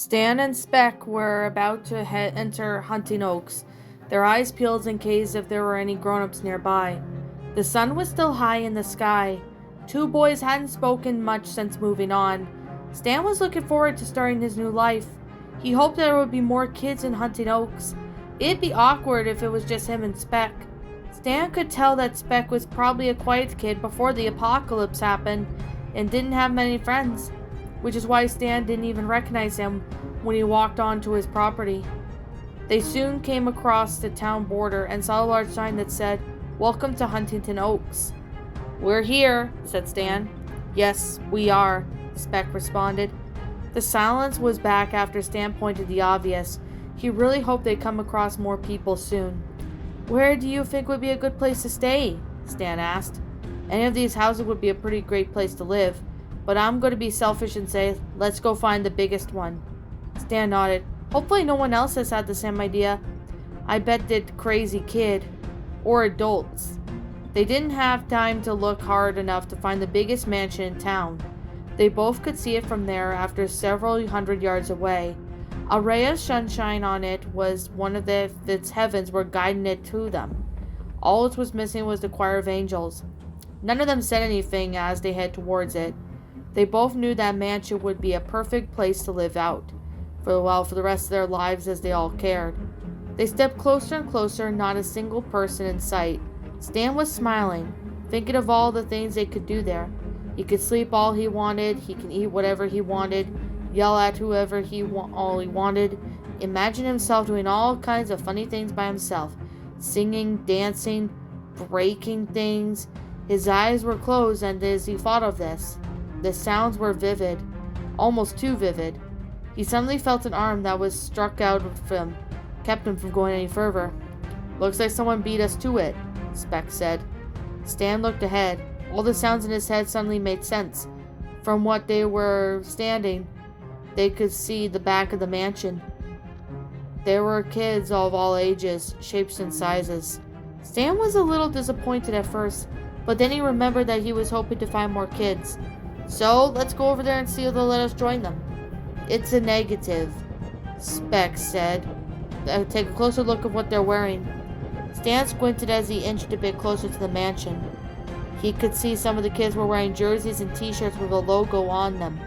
Stan and Speck were about to enter Hunting Oaks, their eyes peeled in case if there were any grown-ups nearby. The sun was still high in the sky. Two boys hadn't spoken much since moving on. Stan was looking forward to starting his new life. He hoped there would be more kids in Hunting Oaks. It'd be awkward if it was just him and Speck. Stan could tell that Speck was probably a quiet kid before the apocalypse happened and didn't have many friends, which is why Stan didn't even recognize him when he walked onto his property. They soon came across the town border and saw a large sign that said, "Welcome to Huntington Oaks." "We're here," said Stan. "Yes, we are," Speck responded. The silence was back after Stan pointed the obvious. He really hoped they'd come across more people soon. "Where do you think would be a good place to stay?" Stan asked. "Any of these houses would be a pretty great place to live, but I'm going to be selfish and say, let's go find the biggest one." Stan nodded. "Hopefully no one else has had the same idea. I bet that crazy kid. Or adults." They didn't have time to look hard enough to find the biggest mansion in town. They both could see it from there after several hundred yards away. A ray of sunshine on it was one of its heavens were guiding it to them. All it was missing was the choir of angels. None of them said anything as they head towards it. They both knew that mansion would be a perfect place to live out, for the rest of their lives as they all cared. They stepped closer and closer, not a single person in sight. Stan was smiling, thinking of all the things they could do there. He could sleep all he wanted, he could eat whatever he wanted, yell at whoever all he wanted, imagine himself doing all kinds of funny things by himself, singing, dancing, breaking things. His eyes were closed, and as he thought of this, the sounds were vivid, almost too vivid. He suddenly felt an arm that was struck out of him, kept him from going any further. "Looks like someone beat us to it," Speck said. Stan looked ahead. All the sounds in his head suddenly made sense. From what they were standing, they could see the back of the mansion. There were kids of all ages, shapes and sizes. Stan was a little disappointed at first, but then he remembered that he was hoping to find more kids. "So, let's go over there and see if they'll let us join them." "It's a negative," Speck said. "Take a closer look at what they're wearing." Stan squinted as he inched a bit closer to the mansion. He could see some of the kids were wearing jerseys and t-shirts with a logo on them.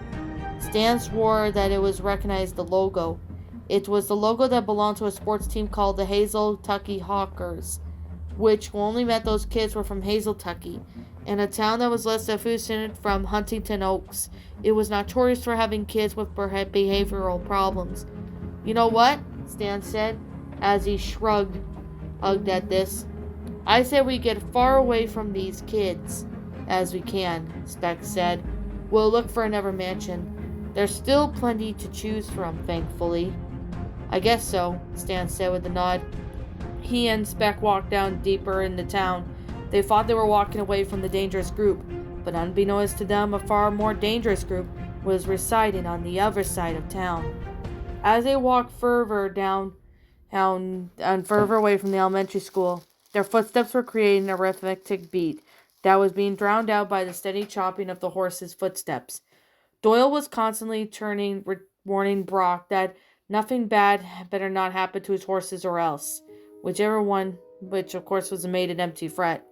Stan swore that it was recognized the logo. It was the logo that belonged to a sports team called the Hazeltucky Hawkers, which only meant those kids were from Hazeltucky, in a town that was less efficient from Huntington Oaks. It was notorious for having kids with behavioral problems. "You know what?" Stan said, as he shrugged at this. "I say we get far away from these kids as we can," Speck said. "We'll look for another mansion. There's still plenty to choose from, thankfully." "I guess so," Stan said with a nod. He and Speck walked down deeper into town. They thought they were walking away from the dangerous group, but unbeknownst to them, a far more dangerous group was residing on the other side of town. As they walked further down and further away from the elementary school, their footsteps were creating a rhythmic beat that was being drowned out by the steady chopping of the horses' footsteps. Doyle was constantly warning Brock that nothing bad had better not happen to his horses or else, whichever one, which of course was a made an empty threat.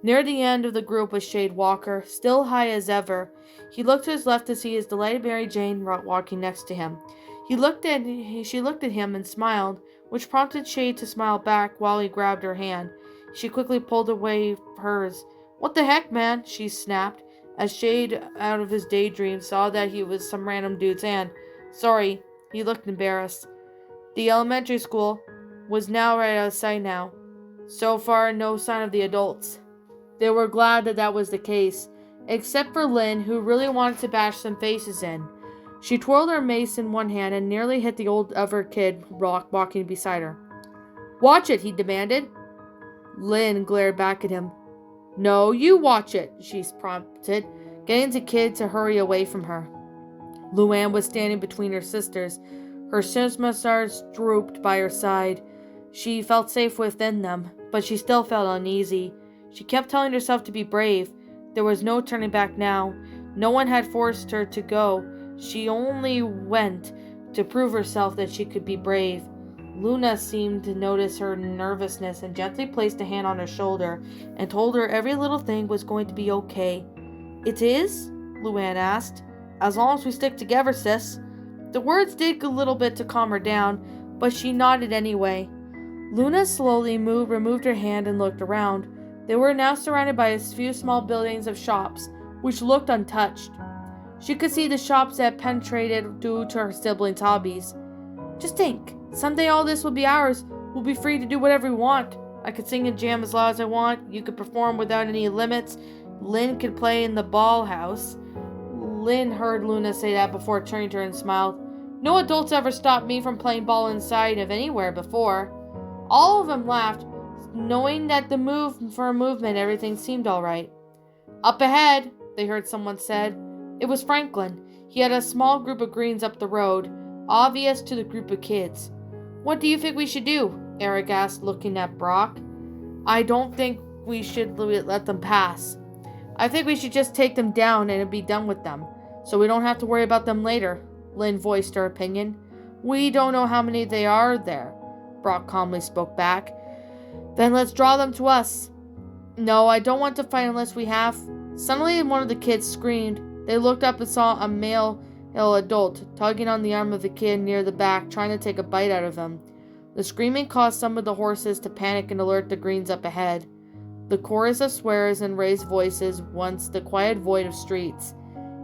Near the end of the group was Shade Walker, still high as ever. He looked to his left to see his delighted Mary Jane walking next to him. She looked at him and smiled, which prompted Shade to smile back while he grabbed her hand. She quickly pulled away hers. "What the heck, man?" she snapped, as Shade, out of his daydream, saw that he was some random dude's hand. "Sorry." He looked embarrassed. The elementary school was now right out of sight now. So far, no sign of the adults. They were glad that was the case, except for Lynn, who really wanted to bash some faces in. She twirled her mace in one hand and nearly hit the old other kid walking beside her. "Watch it," he demanded. Lynn glared back at him. "No, you watch it," she prompted, getting the kid to hurry away from her. Luann was standing between her sisters. Her mustache drooped by her side. She felt safe within them, but she still felt uneasy. She kept telling herself to be brave. There was no turning back now. No one had forced her to go. She only went to prove herself that she could be brave. Luna seemed to notice her nervousness and gently placed a hand on her shoulder and told her every little thing was going to be okay. "It is?" Luann asked. "As long as we stick together, sis." The words did a little bit to calm her down, but she nodded anyway. Luna slowly removed her hand and looked around. They were now surrounded by a few small buildings of shops, which looked untouched. She could see the shops that penetrated due to her siblings' hobbies. "Just think, someday all this will be ours. We'll be free to do whatever we want. I could sing and jam as loud as I want. You could perform without any limits. Lynn could play in the ball house." Lynn heard Luna say that before turning to her and smiled. "No adults ever stopped me from playing ball inside of anywhere before." All of them laughed, knowing that for a movement everything seemed all right. "Up ahead," they heard someone said. It was Franklin. He had a small group of greens up the road, obvious to the group of kids. "What do you think we should do?" Eric asked, looking at Brock. "I don't think we should let them pass. I think we should just take them down and be done with them, so we don't have to worry about them later." Lynn voiced her opinion. "We don't know how many they are there," Brock calmly spoke back. "Then let's draw them to us." "No, I don't want to fight unless we have." Suddenly one of the kids screamed. They looked up and saw a male adult tugging on the arm of the kid near the back, trying to take a bite out of him. The screaming caused some of the horses to panic and alert the greens up ahead. The chorus of swears and raised voices once the quiet void of streets.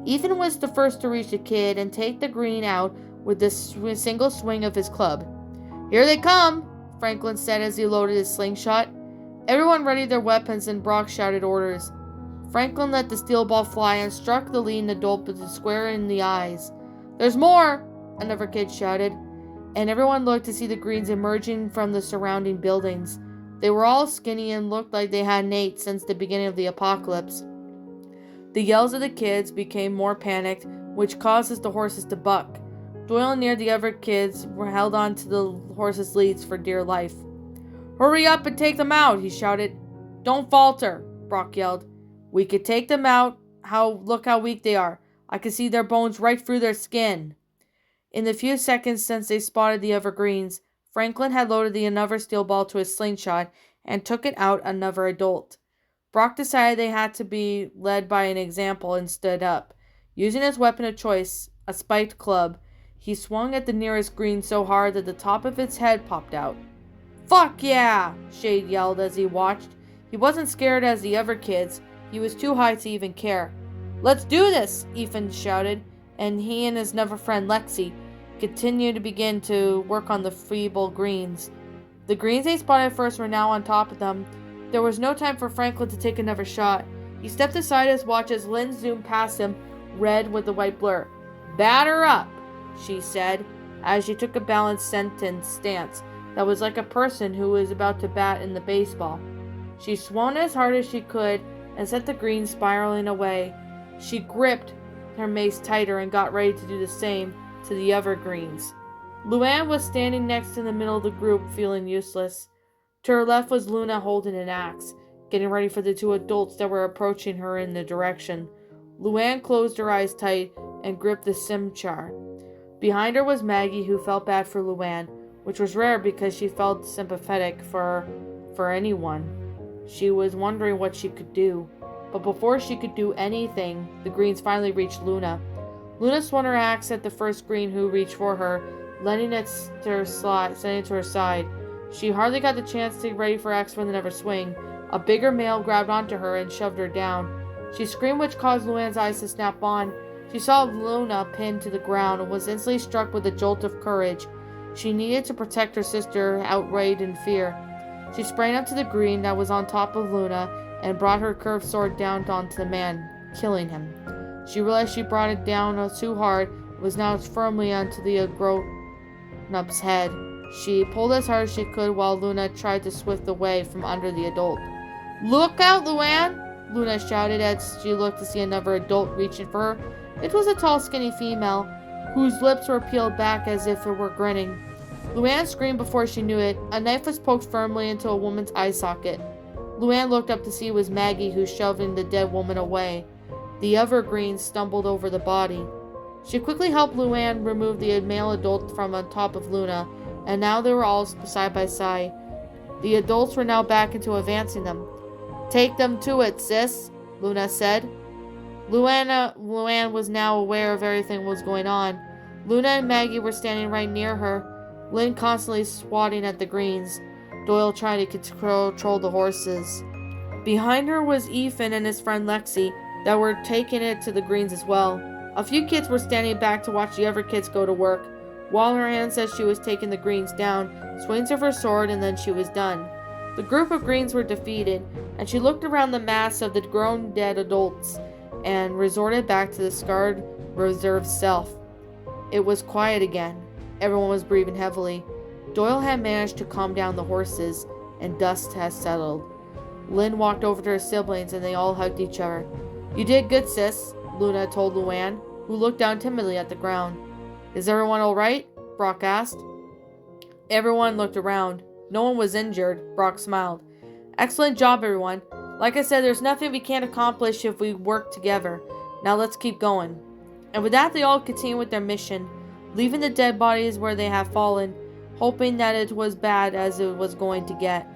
Ethan was the first to reach the kid and take the green out with the single swing of his club. "Here they come," Franklin said as he loaded his slingshot. Everyone readied their weapons and Brock shouted orders. Franklin let the steel ball fly and struck the leading adult square in the eyes. "There's more!" another kid shouted, and everyone looked to see the greens emerging from the surrounding buildings. They were all skinny and looked like they hadn't ate since the beginning of the apocalypse. The yells of the kids became more panicked, which causes the horses to buck. Doyle and near the other kids were held on to the horses' leads for dear life. "Hurry up and take them out," he shouted. "Don't falter," Brock yelled. "We could take them out. Look how weak they are. I can see their bones right through their skin." In the few seconds since they spotted the evergreens, Franklin had loaded another steel ball to his slingshot and took it out another adult. Brock decided they had to be led by an example and stood up. Using his weapon of choice, a spiked club, he swung at the nearest green so hard that the top of its head popped out. "Fuck yeah!" Shade yelled as he watched. He wasn't scared as the other kids. He was too high to even care. "Let's do this!" Ethan shouted, and he and his other friend Lexi continued to begin to work on the feeble greens. The greens they spotted first were now on top of them. There was no time for Franklin to take another shot. He stepped aside his watch as Lynn zoomed past him, red with the white blur. "Batter up," she said, as she took a balanced sentence stance that was like a person who was about to bat in the baseball. She swung as hard as she could and sent the green spiraling away. She gripped her mace tighter and got ready to do the same to the other greens. Luann was standing next in the middle of the group, feeling useless. To her left was Luna holding an axe, getting ready for the two adults that were approaching her in the direction. Luann closed her eyes tight and gripped the scimitar. Behind her was Maggie, who felt bad for Luann, which was rare because she felt sympathetic for anyone. She was wondering what she could do. But before she could do anything, the greens finally reached Luna. Luna swung her axe at the first green who reached for her, letting it sending it to her side. She hardly got the chance to get ready for axe for another swing. A bigger male grabbed onto her and shoved her down. She screamed, which caused Luann's eyes to snap on. She saw Luna pinned to the ground and was instantly struck with a jolt of courage. She needed to protect her sister, outraged in fear. She sprang up to the green that was on top of Luna and brought her curved sword down onto the man, killing him. She realized she brought it down too hard and was now firmly onto the grown-up's head. She pulled as hard as she could while Luna tried to swift away from under the adult. "Look out, Luann!" Luna shouted as she looked to see another adult reaching for her. It was a tall, skinny female, whose lips were peeled back as if it were grinning. Luann screamed before she knew it. A knife was poked firmly into a woman's eye socket. Luann looked up to see it was Maggie who shoving the dead woman away. The other greens stumbled over the body. She quickly helped Luann remove the male adult from on top of Luna, and now they were all side by side. The adults were now back into advancing them. "Take them to it, sis," Luna said. Luann was now aware of everything that was going on. Luna and Maggie were standing right near her, Lynn constantly swatting at the greens, Doyle trying to control the horses. Behind her was Ethan and his friend Lexi that were taking it to the greens as well. A few kids were standing back to watch the other kids go to work, while her hand said she was taking the greens down, swings of her sword, and then she was done. The group of greens were defeated, and she looked around the mass of the grown dead adults and resorted back to the scarred, reserved self. It was quiet again. Everyone was breathing heavily. Doyle had managed to calm down the horses, and dust had settled. Lynn walked over to her siblings, and they all hugged each other. "You did good, sis," Luna told Luann, who looked down timidly at the ground. "Is everyone all right?" Brock asked. Everyone looked around. No one was injured. Brock smiled. "Excellent job, everyone. Like I said, there's nothing we can't accomplish if we work together. Now let's keep going." And with that, they all continued with their mission, leaving the dead bodies where they had fallen, hoping that it was bad as it was going to get.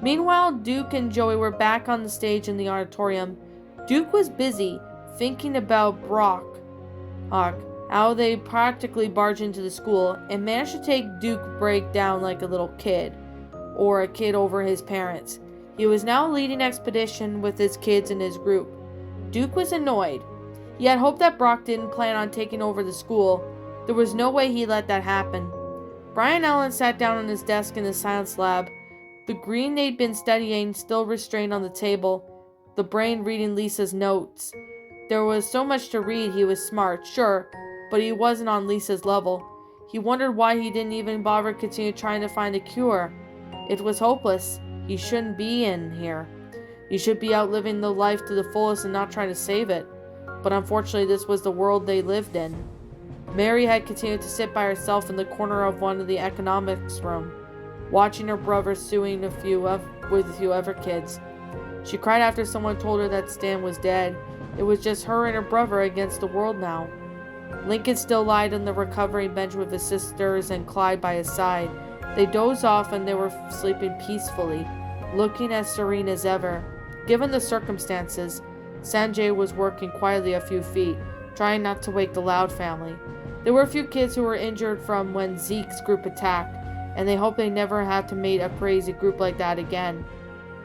Meanwhile, Duke and Joey were back on the stage in the auditorium. Duke was busy thinking about Brock, how they practically barged into the school and managed to take Duke break down like a little kid, or a kid over his parents. He was now leading an expedition with his kids in his group. Duke was annoyed. He had hoped that Brock didn't plan on taking over the school. There was no way he'd let that happen. Brian Allen sat down on his desk in the science lab, the green they'd been studying still restrained on the table, the brain reading Lisa's notes. There was so much to read. He was smart, sure, but he wasn't on Lisa's level. He wondered why he didn't even bother continue trying to find a cure. It was hopeless. He shouldn't be in here. He should be out living the life to the fullest and not trying to save it. But unfortunately, this was the world they lived in. Mary had continued to sit by herself in the corner of one of the economics room, watching her brother suing with a few other kids. She cried after someone told her that Stan was dead. It was just her and her brother against the world now. Lincoln still lied on the recovering bench with his sisters and Clyde by his side. They dozed off and they were sleeping peacefully, looking as serene as ever. Given the circumstances, Sanjay was working quietly a few feet, trying not to wake the Loud family. There were a few kids who were injured from when Zeke's group attacked, and they hoped they never had to meet a crazy group like that again.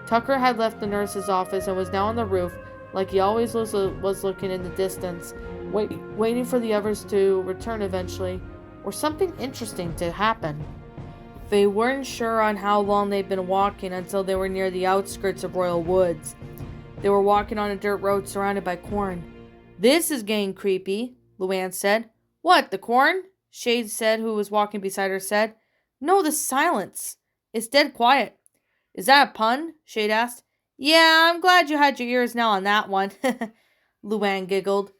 Tucker had left the nurse's office and was now on the roof, like he always was looking in the distance, waiting for the others to return eventually, or something interesting to happen. They weren't sure on how long they'd been walking until they were near the outskirts of Royal Woods. They were walking on a dirt road surrounded by corn. "This is getting creepy," Luann said. "What, the corn?" Shade said, who was walking beside her, said. "No, the silence. It's dead quiet." "Is that a pun?" Shade asked. "Yeah, I'm glad you had your ears now on that one," Luann giggled.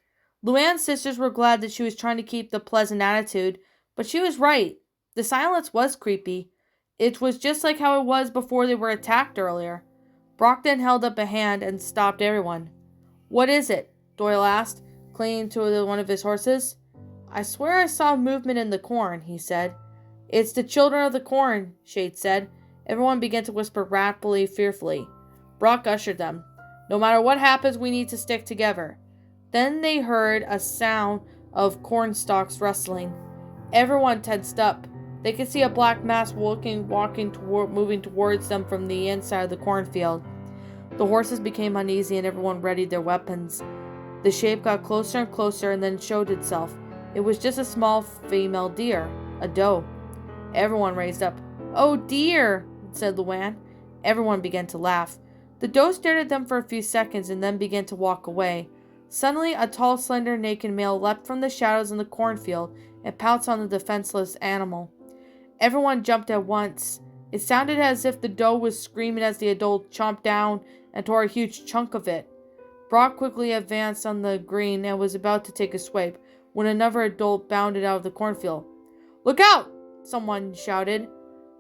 Luann's sisters were glad that she was trying to keep the pleasant attitude, but she was right. The silence was creepy. It was just like how it was before they were attacked earlier. Brock then held up a hand and stopped everyone. "What is it?" Doyle asked, clinging to one of his horses. "I swear I saw movement in the corn," he said. "It's the children of the corn," Shade said. Everyone began to whisper rapidly, fearfully. Brock ushered them. "No matter what happens, we need to stick together." Then they heard a sound of corn stalks rustling. Everyone tensed up. They could see a black mass moving towards them from the inside of the cornfield. The horses became uneasy and everyone readied their weapons. The shape got closer and closer and then showed itself. It was just a small female deer, a doe. Everyone raised up. "Oh dear," said Luann. Everyone began to laugh. The doe stared at them for a few seconds and then began to walk away. Suddenly, a tall, slender, naked male leapt from the shadows in the cornfield and pounced on the defenseless animal. Everyone jumped at once. It sounded as if the doe was screaming as the adult chomped down and tore a huge chunk of it. Brock quickly advanced on the green and was about to take a swipe when another adult bounded out of the cornfield. "Look out!" someone shouted.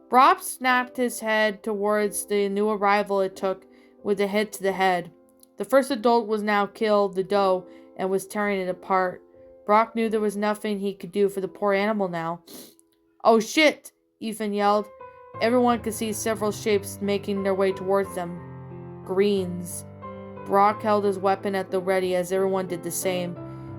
Brock snapped his head towards the new arrival it took with a hit to the head. The first adult was now killed the doe and was tearing it apart. Brock knew there was nothing he could do for the poor animal now. "Oh shit!" Ethan yelled. Everyone could see several shapes making their way towards them. Greens. Brock held his weapon at the ready as everyone did the same.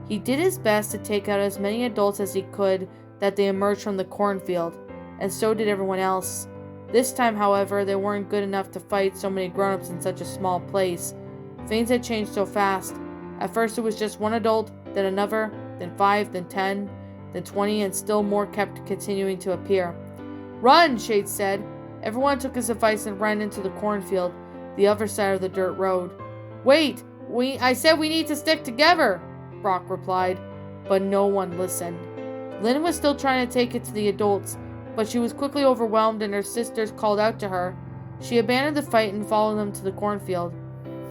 He did his best to take out as many adults as he could that they emerged from the cornfield, and so did everyone else. This time, however, they weren't good enough to fight so many grown-ups in such a small place. Things had changed so fast. At first it was just one adult, then another, then 5, then 10, then 20, and still more kept continuing to appear. "Run!" Shade said. Everyone took his advice and ran into the cornfield, the other side of the dirt road. "Wait! I said we need to stick together!" Brock replied, but no one listened. Lynn was still trying to take it to the adults, but she was quickly overwhelmed and her sisters called out to her. She abandoned the fight and followed them to the cornfield.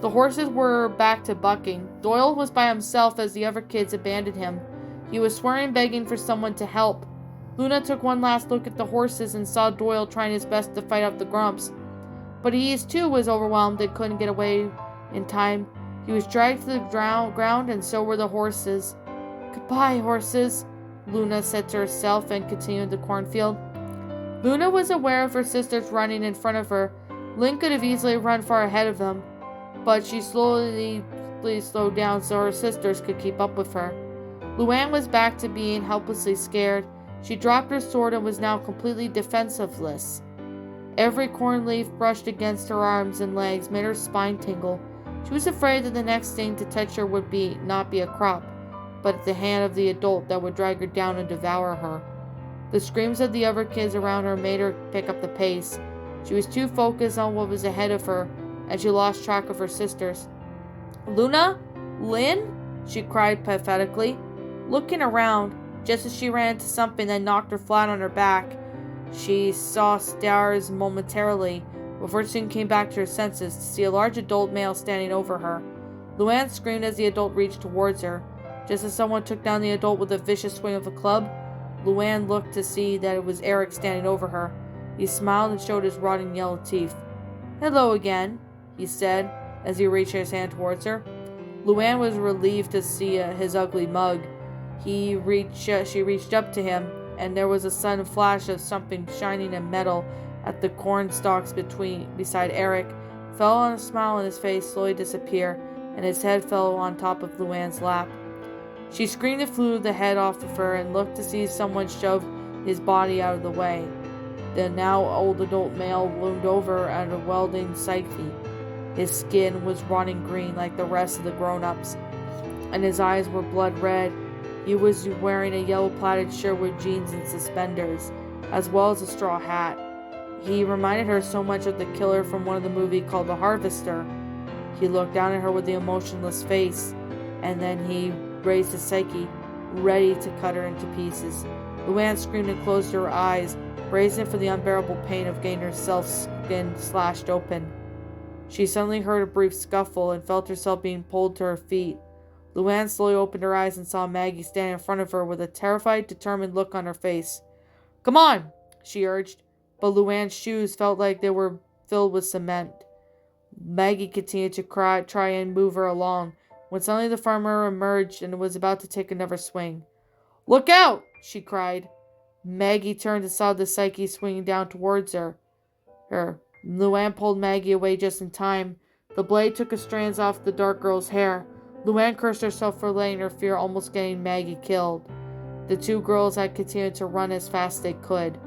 The horses were back to bucking. Doyle was by himself as the other kids abandoned him. He was swearing, begging for someone to help. Luna took one last look at the horses and saw Doyle trying his best to fight off the grumps. But he too was overwhelmed and couldn't get away in time. He was dragged to the ground, and so were the horses. "Goodbye, horses," Luna said to herself and continued the cornfield. Luna was aware of her sisters running in front of her. Lynn could have easily run far ahead of them, but she slowly slowed down so her sisters could keep up with her. Luann was back to being helplessly scared. She dropped her sword and was now completely defenseless. Every corn leaf brushed against her arms and legs made her spine tingle. She was afraid that the next thing to touch her would not be a crop, but the hand of the adult that would drag her down and devour her. The screams of the other kids around her made her pick up the pace. She was too focused on what was ahead of her, and she lost track of her sisters. "Luna? Lynn?" she cried pathetically. Looking around, just as she ran into something that knocked her flat on her back, she saw stars momentarily, before she soon came back to her senses to see a large adult male standing over her. Luann screamed as the adult reached towards her. Just as someone took down the adult with a vicious swing of a club, Luann looked to see that it was Eric standing over her. He smiled and showed his rotting yellow teeth. "Hello again," he said, as he reached his hand towards her. Luann was relieved to see his ugly mug. She reached up to him, and there was a sudden flash of something shining in metal at the corn stalks beside Eric. Fell on a smile on his face, slowly disappear, and his head fell on top of Luann's lap. She screamed and flew the head off of her and looked to see someone shove his body out of the way. The now old adult male loomed over at a welding psyche. His skin was rotting green like the rest of the grown-ups, and his eyes were blood red. He was wearing a yellow plaided shirt with jeans and suspenders, as well as a straw hat. He reminded her so much of the killer from one of the movies called The Harvester. He looked down at her with the emotionless face, and then he raised his psyche, ready to cut her into pieces. Luann screamed and closed her eyes, bracing for the unbearable pain of getting herself skin slashed open. She suddenly heard a brief scuffle and felt herself being pulled to her feet. Luann slowly opened her eyes and saw Maggie standing in front of her with a terrified, determined look on her face. "Come on," she urged, but Luann's shoes felt like they were filled with cement. Maggie continued to try and move her along, when suddenly the farmer emerged and was about to take another swing. "Look out!" she cried. Maggie turned and saw the psyche swinging down towards her. Luann pulled Maggie away just in time. The blade took the strands off the dark girl's hair. Luann cursed herself for letting her fear almost getting Maggie killed. The two girls had continued to run as fast as they could.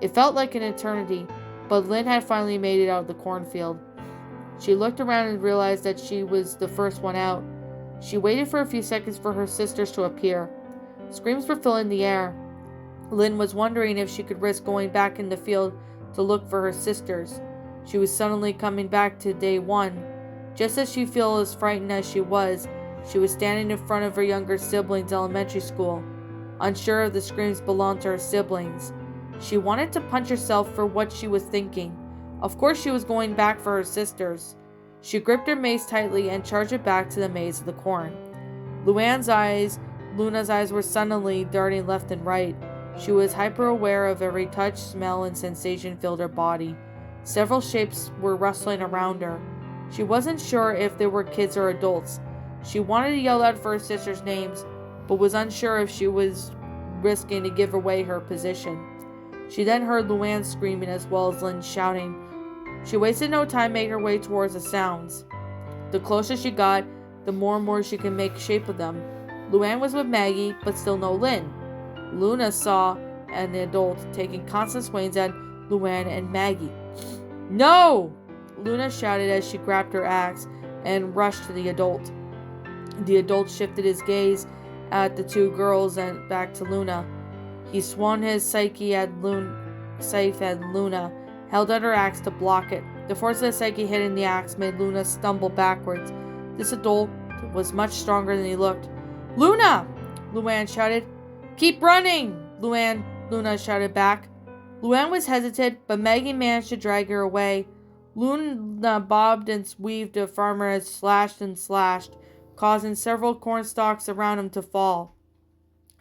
It felt like an eternity, but Lynn had finally made it out of the cornfield. She looked around and realized that she was the first one out. She waited for a few seconds for her sisters to appear. Screams were filling the air. Lynn was wondering if she could risk going back in the field to look for her sisters. She was suddenly coming back to day one. Just as she felt as frightened as she was standing in front of her younger siblings' elementary school. Unsure if the screams belonged to her siblings. She wanted to punch herself for what she was thinking. Of course she was going back for her sisters. She gripped her mace tightly and charged it back to the maze of the corn. Luna's eyes were suddenly darting left and right. She was hyper-aware of every touch, smell, and sensation filled her body. Several shapes were rustling around her. She wasn't sure if they were kids or adults. She wanted to yell out for her sisters' names, but was unsure if she was risking to give away her position. She then heard Luann screaming as well as Lynn shouting. She wasted no time making her way towards the sounds. The closer she got, the more and more she could make shape of them. Luann was with Maggie, but still no Lynn. Luna saw an adult taking constant swings at Luann and Maggie. "No!" Luna shouted as she grabbed her axe and rushed to the adult. The adult shifted his gaze at the two girls and back to Luna. He swung his psyche at Luna, held out her axe to block it. The force of the psyche hitting the axe made Luna stumble backwards. This adult was much stronger than he looked. "Luna!" Luann shouted. "Keep running!" Luna shouted back. Luann was hesitant, but Maggie managed to drag her away. Luna bobbed and weaved. The farmer had slashed and slashed, causing several corn stalks around him to fall.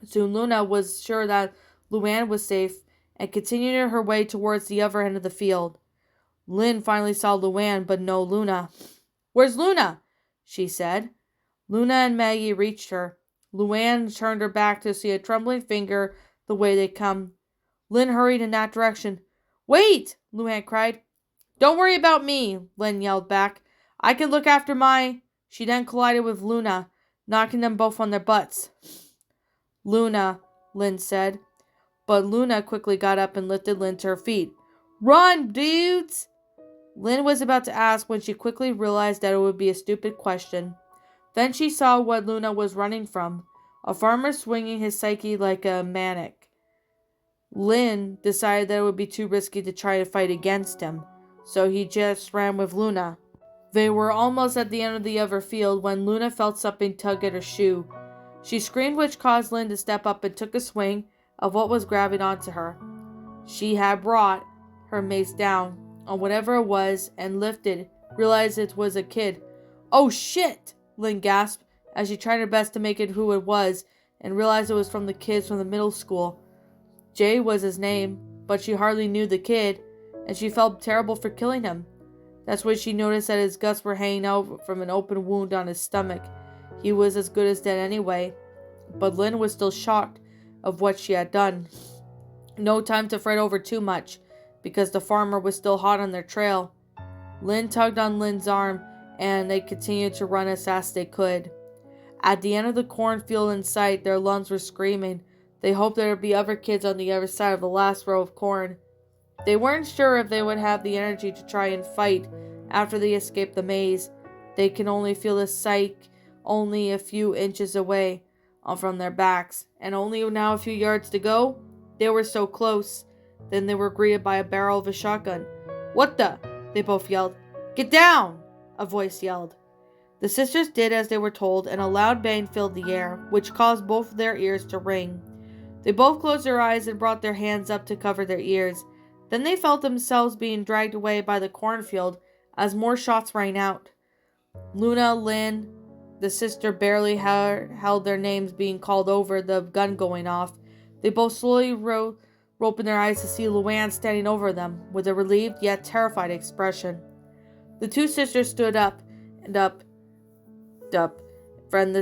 Soon Luna was sure that Luann was safe and continued her way towards the other end of the field. Lynn finally saw Luann, but no Luna. "Where's Luna?" she said. Luna and Maggie reached her. Luann turned her back to see a trembling finger the way they'd come. Lynn hurried in that direction. "Wait!" Luann cried. "Don't worry about me," Lynn yelled back. "I can look after my—" She then collided with Luna, knocking them both on their butts. "Luna," Lynn said. But Luna quickly got up and lifted Lynn to her feet. "Run, dudes!" Lynn was about to ask when she quickly realized that it would be a stupid question. Then she saw what Luna was running from, a farmer swinging his psyche like a maniac. Lynn decided that it would be too risky to try to fight against him, so he just ran with Luna. They were almost at the end of the other field when Luna felt something tug at her shoe. She screamed, which caused Lynn to step up and took a swing of what was grabbing onto her. She had brought her mace down on whatever it was and lifted, realized it was a kid. "Oh shit!" Lynn gasped as she tried her best to make it who it was and realized it was from the kids from the middle school. Jay was his name, but she hardly knew the kid, and she felt terrible for killing him. That's when she noticed that his guts were hanging out from an open wound on his stomach. He was as good as dead anyway, but Lynn was still shocked of what she had done. No time to fret over too much, because the farmer was still hot on their trail. Lynn tugged on Lynn's arm, and they continued to run as fast as they could. At the end of the cornfield in sight, their lungs were screaming. They hoped there would be other kids on the other side of the last row of corn. They weren't sure if they would have the energy to try and fight after they escaped the maze. They could only feel the sight only a few inches away from their backs, and only now a few yards to go. They were so close. Then they were greeted by a barrel of a shotgun. "What the?" they both yelled. "Get down!" a voice yelled. The sisters did as they were told, and a loud bang filled the air, which caused both of their ears to ring. They both closed their eyes and brought their hands up to cover their ears. Then they felt themselves being dragged away by the cornfield as more shots rang out. Luna, Lynn, the sister barely held their names being called over the gun going off. They both slowly opened their eyes to see Luann standing over them with a relieved yet terrified expression. The two sisters stood up, and the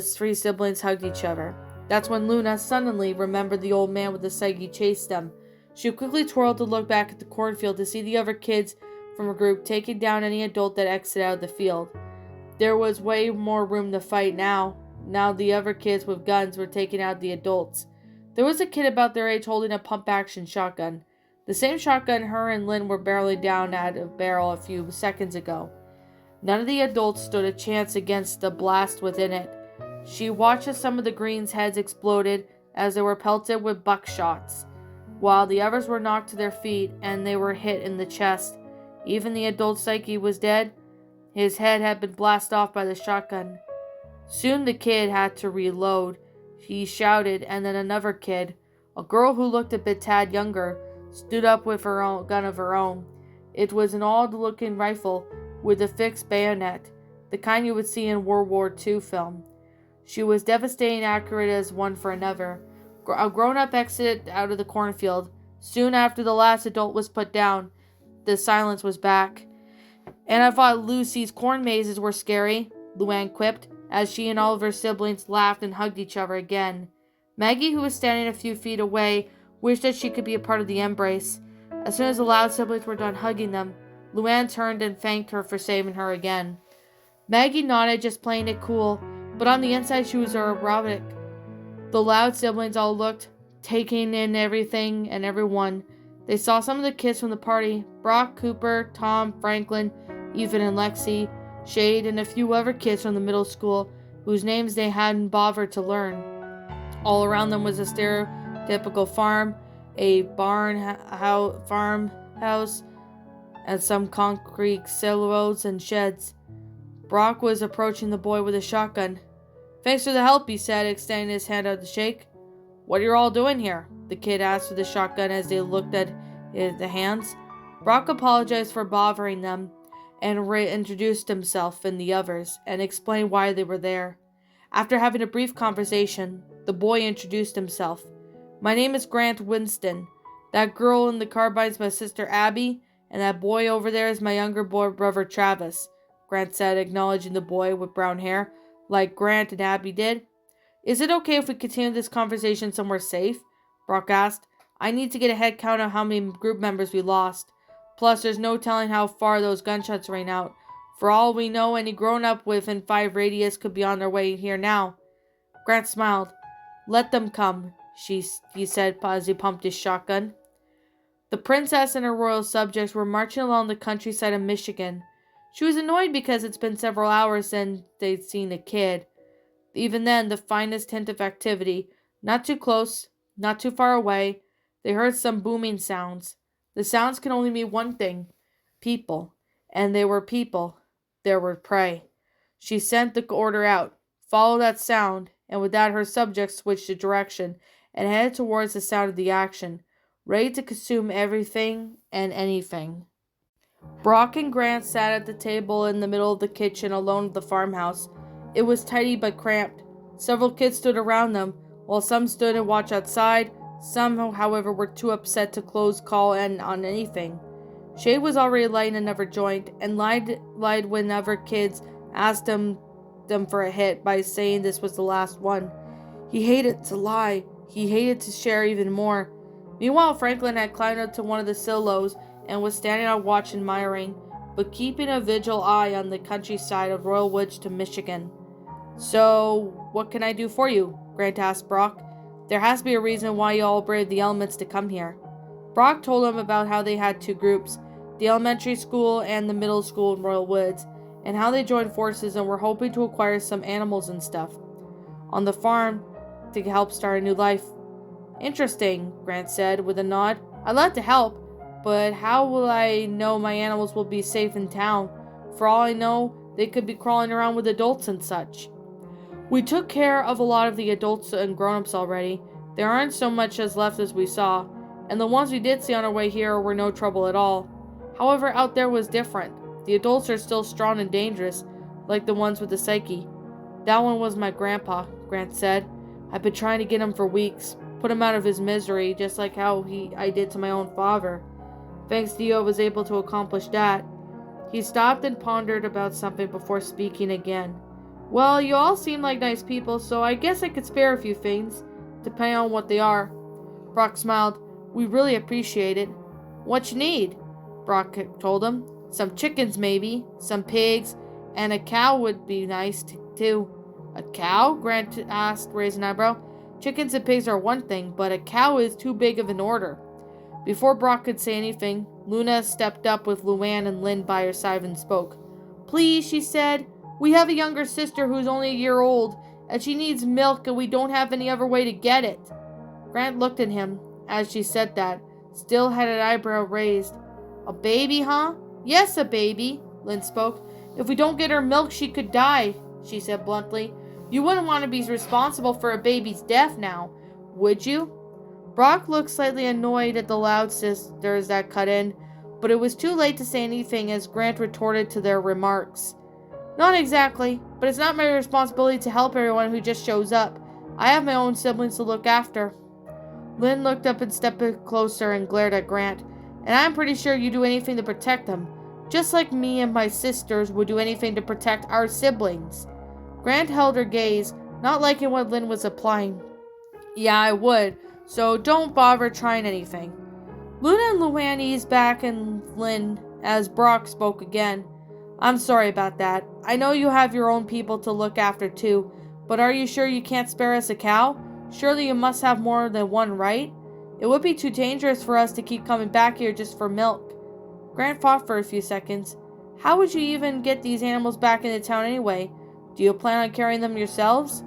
three siblings hugged each other. That's when Luna suddenly remembered the old man with the psyche chased them. She quickly twirled to look back at the cornfield to see the other kids from her group taking down any adult that exited out of the field. There was way more room to fight now. Now the other kids with guns were taking out the adults. There was a kid about their age holding a pump-action shotgun. The same shotgun her and Lynn were barreling down at a barrel a few seconds ago. None of the adults stood a chance against the blast within it. She watched as some of the Greens' heads exploded as they were pelted with buckshots, while the others were knocked to their feet and they were hit in the chest. Even the adult psyche was dead. His head had been blasted off by the shotgun. Soon the kid had to reload. He shouted, and then another kid, a girl who looked a bit tad younger, stood up with her own gun of her own. It was an odd-looking rifle with a fixed bayonet, the kind you would see in World War II film. She was devastatingly accurate as one for another. A grown-up exited out of the cornfield. Soon after the last adult was put down, the silence was back. "And I thought Lucy's corn mazes were scary," Luann quipped, as she and all of her siblings laughed and hugged each other again. Maggie, who was standing a few feet away, wished that she could be a part of the embrace. As soon as the Loud siblings were done hugging them, Luann turned and thanked her for saving her again. Maggie nodded, just playing it cool, but on the inside she was erotic. The Loud siblings all looked, taking in everything and everyone. They saw some of the kids from the party: Brock, Cooper, Tom, Franklin, Ethan and Lexi, Shade, and a few other kids from the middle school whose names they hadn't bothered to learn. All around them was a stereotypical farm, a farmhouse, and some concrete silos and sheds. Brock was approaching the boy with a shotgun. "Thanks for the help," he said, extending his hand out to shake. "What are you all doing here?" the kid asked with the shotgun as they looked at the hands. Brock apologized for bothering them and reintroduced himself and the others and explained why they were there. After having a brief conversation, the boy introduced himself. "My name is Grant Winston. That girl in the carbine's my sister Abby, and that boy over there is my younger brother Travis," Grant said, acknowledging the boy with brown hair, like Grant and Abby did. "Is it okay if we continue this conversation somewhere safe?" Brock asked. "I need to get a head count of how many group members we lost. Plus, there's no telling how far those gunshots rang out. For all we know, any grown-up within 5 radius could be on their way here now." Grant smiled. "Let them come," he said as he pumped his shotgun. The princess and her royal subjects were marching along the countryside of Michigan. She was annoyed because it's been several hours since they'd seen a kid. Even then, the finest hint of activity. Not too close, not too far away. They heard some booming sounds. The sounds can only mean one thing: people. And they were people. There were prey. She sent the order out: "Follow that sound," and with that her subjects switched the direction and headed towards the sound of the action, ready to consume everything and anything. Brock and Grant sat at the table in the middle of the kitchen alone with the farmhouse. It was tidy but cramped. Several kids stood around them, while some stood and watched outside. Some, however, were too upset to call in on anything. Shade was already lighting another joint, and lied whenever kids asked them for a hit by saying this was the last one. He hated to lie. He hated to share even more. Meanwhile, Franklin had climbed up to one of the silos and was standing on watch admiring, but keeping a vigil eye on the countryside of Royal Woods to Michigan. "So, what can I do for you?" Grant asked Brock. "There has to be a reason why you all braved the elements to come here." Brock told him about how they had 2 groups, the elementary school and the middle school in Royal Woods, and how they joined forces and were hoping to acquire some animals and stuff on the farm to help start a new life. "Interesting," Grant said with a nod. "I'd love to help, but how will I know my animals will be safe in town? For all I know, they could be crawling around with adults and such." "We took care of a lot of the adults and grown-ups already. There aren't so much as left as we saw, and the ones we did see on our way here were no trouble at all. However, out there was different. The adults are still strong and dangerous, like the ones with the psyche." "That one was my grandpa," Grant said. "I've been trying to get him for weeks, put him out of his misery, just like how I did to my own father. Thanks to you, I was able to accomplish that." He stopped and pondered about something before speaking again. "Well, you all seem like nice people, so I guess I could spare a few things, depending on what they are." Brock smiled. "We really appreciate it." "What you need?" Brock told him. "Some chickens maybe, some pigs, and a cow would be nice too." "A cow?" Grant asked, raising an eyebrow. "Chickens and pigs are one thing, but a cow is too big of an order." Before Brock could say anything, Luna stepped up with Luann and Lynn by her side and spoke. "Please," she said, "we have a younger sister who's only a year old, and she needs milk and we don't have any other way to get it." Grant looked at him as she said that, still had an eyebrow raised. "A baby, huh?" "Yes, a baby," Lynn spoke. "If we don't get her milk, she could die," she said bluntly. "You wouldn't want to be responsible for a baby's death now, would you?" Brock looked slightly annoyed at the Loud sisters that cut in, but it was too late to say anything as Grant retorted to their remarks. "Not exactly, but it's not my responsibility to help everyone who just shows up. I have my own siblings to look after." Lynn looked up and stepped closer and glared at Grant. "And I'm pretty sure you'd do anything to protect them, just like me and my sisters would do anything to protect our siblings." Grant held her gaze, not liking what Lynn was applying. Yeah, I would, so don't bother trying anything. Luna and Luann eased back and Lynn as Brock spoke again. I'm sorry about that. I know you have your own people to look after too, but are you sure you can't spare us a cow? Surely you must have more than one, right? It would be too dangerous for us to keep coming back here just for milk. Grant thought for a few seconds. How would you even get these animals back into town anyway? Do you plan on carrying them yourselves?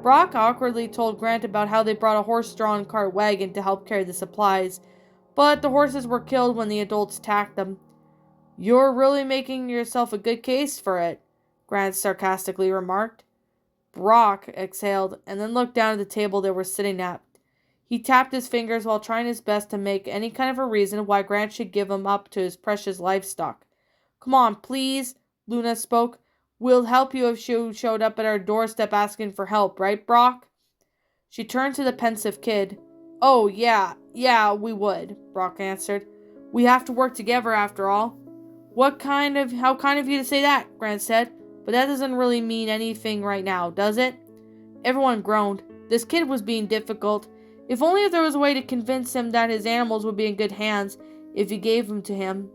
Brock awkwardly told Grant about how they brought a horse-drawn cart wagon to help carry the supplies, but the horses were killed when the adults attacked them. You're really making yourself a good case for it, Grant sarcastically remarked. Brock exhaled and then looked down at the table they were sitting at. He tapped his fingers while trying his best to make any kind of a reason why Grant should give him up to his precious livestock. Come on, please, Luna spoke. We'll help you if you showed up at our doorstep asking for help, right, Brock? She turned to the pensive kid. Oh, yeah, we would, Brock answered. We have to work together after all. How kind of you to say that, Grant said, but that doesn't really mean anything right now, does it? Everyone groaned. This kid was being difficult. If only there was a way to convince him that his animals would be in good hands if he gave them to him.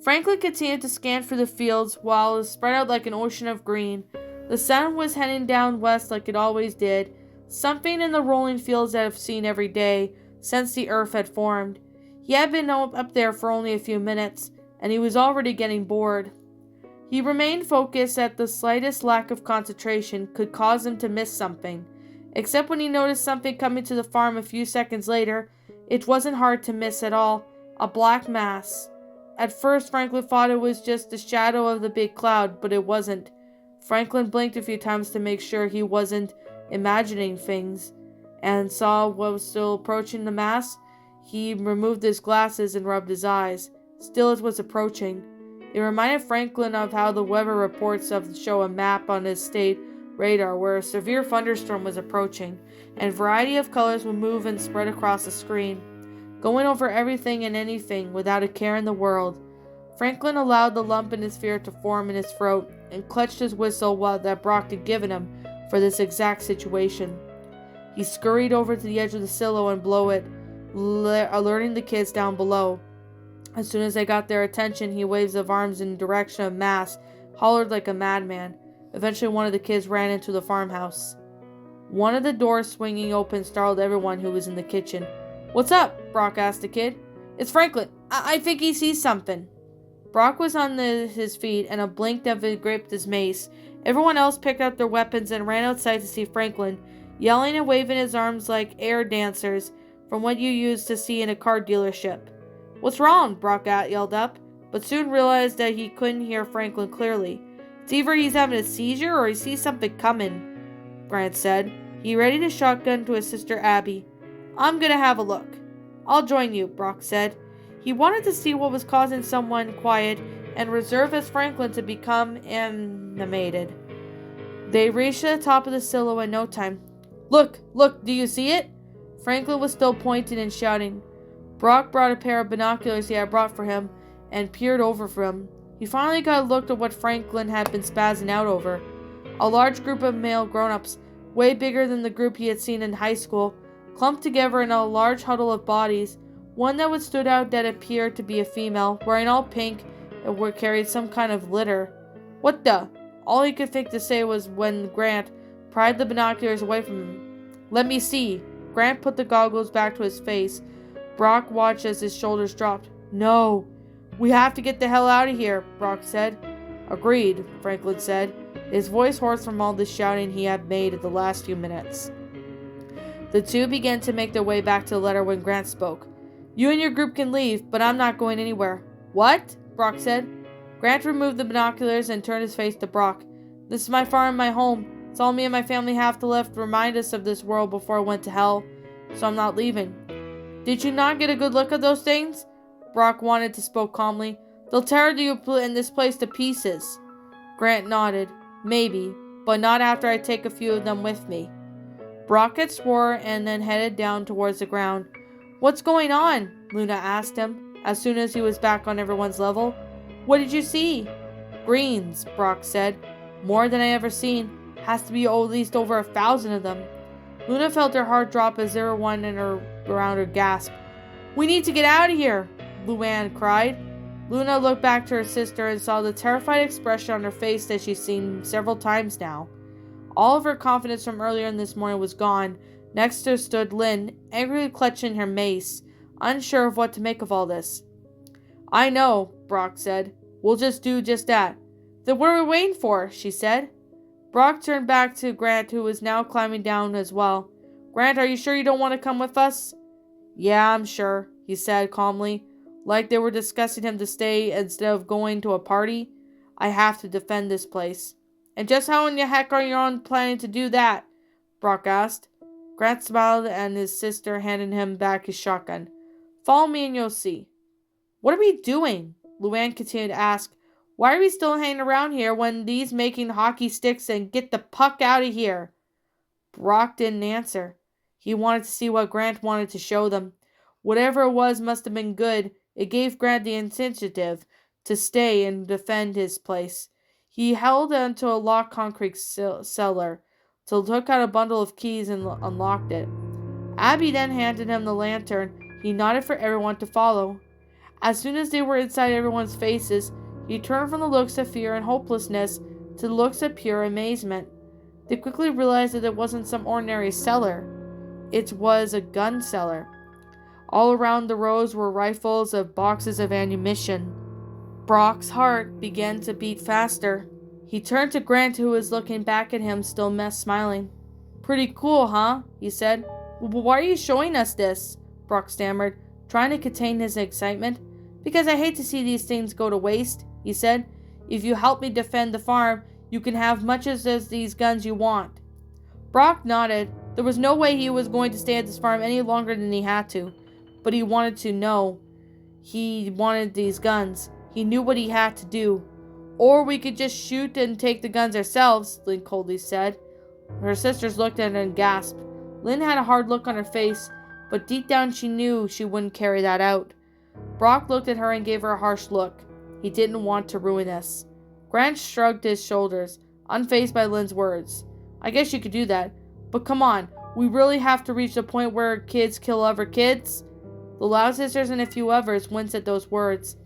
Franklin continued to scan through the fields while it spread out like an ocean of green. The sun was heading down west like it always did, something in the rolling fields that I've seen every day since the earth had formed. He had been up there for only a few minutes, and he was already getting bored. He remained focused that the slightest lack of concentration could cause him to miss something. Except when he noticed something coming to the farm a few seconds later, it wasn't hard to miss at all. A black mass. At first, Franklin thought it was just the shadow of the big cloud, but it wasn't. Franklin blinked a few times to make sure he wasn't imagining things, and saw what was still approaching the mass. He removed his glasses and rubbed his eyes. Still it was approaching. It reminded Franklin of how the weather reports show a map on his state radar where a severe thunderstorm was approaching, and a variety of colors would move and spread across the screen, going over everything and anything without a care in the world. Franklin allowed the lump in his fear to form in his throat and clutched his whistle that Brock had given him for this exact situation. He scurried over to the edge of the silo and blew it, alerting the kids down below. As soon as they got their attention, he waved his arms in the direction of mass, hollered like a madman. Eventually, one of the kids ran into the farmhouse. One of the doors swinging open startled everyone who was in the kitchen. What's up? Brock asked the kid. It's Franklin. I think he sees something. Brock was on his feet, and a blink of it gripped his mace. Everyone else picked up their weapons and ran outside to see Franklin, yelling and waving his arms like air dancers from what you used to see in a car dealership. What's wrong? Brock yelled up, but soon realized that he couldn't hear Franklin clearly. It's either he's having a seizure or he sees something coming, Grant said. He readied a shotgun to his sister Abby. I'm gonna have a look. I'll join you, Brock said. He wanted to see what was causing someone quiet and reserved as Franklin to become animated. They reached the top of the silo in no time. Look, do you see it? Franklin was still pointing and shouting. Brock brought a pair of binoculars he had brought for him and peered over for him. He finally got a look at what Franklin had been spazzing out over. A large group of male grown-ups, way bigger than the group he had seen in high school, clumped together in a large huddle of bodies. One that would stood out that appeared to be a female, wearing all pink, and carried some kind of litter. What the? All he could think to say was when Grant pried the binoculars away from him. Let me see. Grant put the goggles back to his face. Brock watched as his shoulders dropped. No. We have to get the hell out of here, Brock said. Agreed, Franklin said, his voice hoarse from all the shouting he had made in the last few minutes. The two began to make their way back to the letter when Grant spoke. You and your group can leave, but I'm not going anywhere. What? Brock said. Grant removed the binoculars and turned his face to Brock. This is my farm and my home. It's all me and my family have to live to remind us of this world before it went to hell. So I'm not leaving. Did you not get a good look at those things? Brock wanted to speak calmly. They'll tear you in this place to pieces. Grant nodded. Maybe, but not after I take a few of them with me. Brock had swore and then headed down towards the ground. What's going on? Luna asked him, as soon as he was back on everyone's level. What did you see? Greens, Brock said. More than I ever seen. Has to be at least over 1,000 of them. Luna felt her heart drop as everyone around her gasped. "We need to get out of here," Luann cried. Luna looked back to her sister and saw the terrified expression on her face that she'd seen several times now. All of her confidence from earlier in this morning was gone. Next to her stood Lynn, angrily clutching her mace, unsure of what to make of all this. "I know," Brock said. "We'll do just that." "Then what are we waiting for?" she said. Brock turned back to Grant, who was now climbing down as well. "Grant, are you sure you don't want to come with us?" "Yeah, I'm sure," he said calmly, like they were discussing him to stay instead of going to a party. "I have to defend this place." "And just how in the heck are you planning to do that?" Brock asked. Grant smiled and his sister handed him back his shotgun. "Follow me and you'll see." "What are we doing?" Luann continued to ask. "Why are we still hanging around here when these making hockey sticks and get the puck out of here?" Brock didn't answer. He wanted to see what Grant wanted to show them. Whatever it was must have been good. It gave Grant the initiative to stay and defend his place. He held onto a locked concrete cellar, took out a bundle of keys and unlocked it. Abby then handed him the lantern. He nodded for everyone to follow. As soon as they were inside everyone's faces, he turned from the looks of fear and hopelessness to the looks of pure amazement. They quickly realized that it wasn't some ordinary cellar. It was a gun cellar. All around the rows were rifles of boxes of ammunition. Brock's heart began to beat faster. He turned to Grant, who was looking back at him, still smiling. "Pretty cool, huh?" he said. "Well, why are you showing us this?" Brock stammered, trying to contain his excitement. "Because I hate to see these things go to waste," he said. "If you help me defend the farm, you can have much as these guns you want." Brock nodded. There was no way he was going to stay at this farm any longer than he had to. But he wanted to know. He wanted these guns. He knew what he had to do. "Or we could just shoot and take the guns ourselves," Lynn coldly said. Her sisters looked at her and gasped. Lynn had a hard look on her face, but deep down she knew she wouldn't carry that out. Brock looked at her and gave her a harsh look. He didn't want to ruin this. Grant shrugged his shoulders, unfazed by Lynn's words. "I guess you could do that. But come on, we really have to reach the point where kids kill other kids?" The Loud sisters and a few others winced at those words.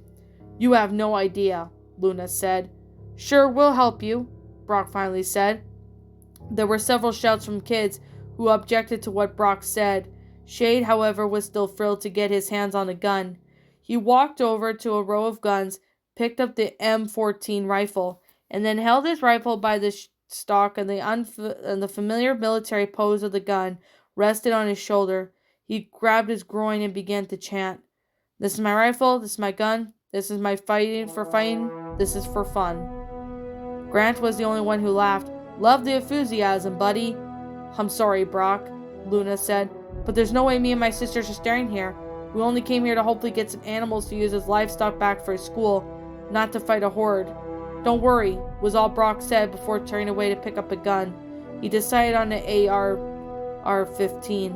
"You have no idea," Luna said. "Sure, we'll help you," Brock finally said. There were several shouts from kids who objected to what Brock said. Shade, however, was still thrilled to get his hands on a gun. He walked over to a row of guns, picked up the M14 rifle, and then held his rifle by the stock and the familiar military pose of the gun rested on his shoulder. He grabbed his groin and began to chant. "This is my rifle, this is my gun, this is my fighting, this is for fun." Grant was the only one who laughed. "Love the enthusiasm, buddy." "I'm sorry, Brock," Luna said, "but there's no way me and my sisters are staying here. We only came here to hopefully get some animals to use as livestock back for school, not to fight a horde." "Don't worry," was all Brock said before turning away to pick up a gun. He decided on the AR-15.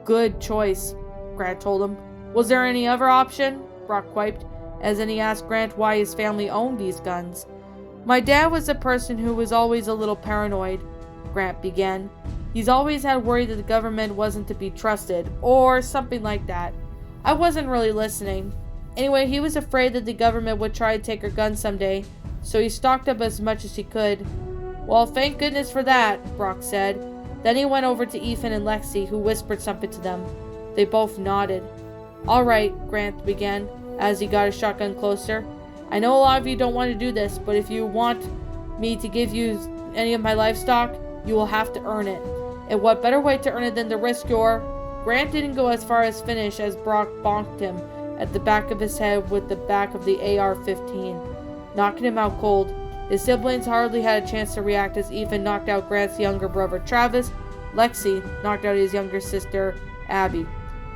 "Good choice," Grant told him. "Was there any other option?" Brock quiped, as then he asked Grant why his family owned these guns. "My dad was a person who was always a little paranoid," Grant began. "He's always had worry that the government wasn't to be trusted, or something like that. I wasn't really listening. Anyway, he was afraid that the government would try to take our guns someday, so he stocked up as much as he could." "Well, thank goodness for that," Brock said. Then he went over to Ethan and Lexi, who whispered something to them. They both nodded. "All right," Grant began, as he got his shotgun closer. "I know a lot of you don't want to do this, but if you want me to give you any of my livestock, you will have to earn it. And what better way to earn it than to risk your—" Grant didn't go as far as finish as Brock bonked him at the back of his head with the back of the AR-15, knocking him out cold. His siblings hardly had a chance to react as Ethan knocked out Grant's younger brother Travis. Lexi knocked out his younger sister Abby.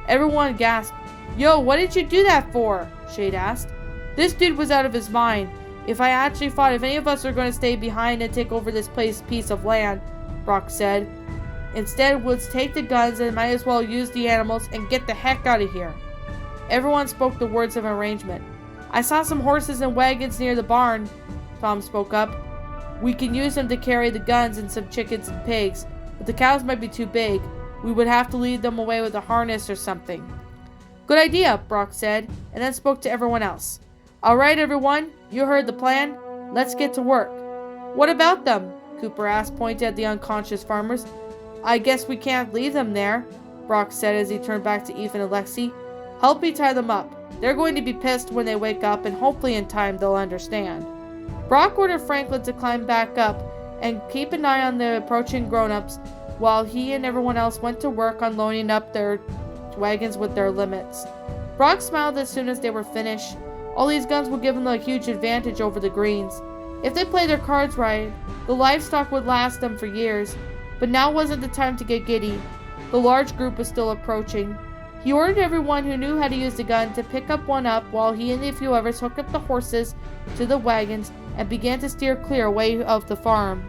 Everyone gasped. "Yo, what did you do that for?" Shade asked. "This dude was out of his mind. If I actually thought if any of us are going to stay behind and take over this piece of land," Brock said. "Instead, let's take the guns and might as well use the animals and get the heck out of here." Everyone spoke the words of arrangement. "I saw some horses and wagons near the barn," Tom spoke up. We can use them to carry the guns and some chickens and pigs, but the cows might be too big. We would have to lead them away with a harness or something." "Good idea," Brock said, and then spoke to everyone else. "All right, everyone, you heard the plan. Let's get to work." "What about them?" Cooper asked, pointing at the unconscious farmers. "I guess we can't leave them there," Brock said as he turned back to Ethan and Lexi. "Help me tie them up. They're going to be pissed when they wake up, and hopefully in time they'll understand." Brock ordered Franklin to climb back up and keep an eye on the approaching grown-ups while he and everyone else went to work on loading up their wagons with their limits. Brock smiled as soon as they were finished. All these guns would give them a huge advantage over the Greens. If they played their cards right, the livestock would last them for years. But now wasn't the time to get giddy. The large group was still approaching. He ordered everyone who knew how to use the gun to pick up one up while he and a few others hooked up the horses to the wagons and began to steer clear away of the farm.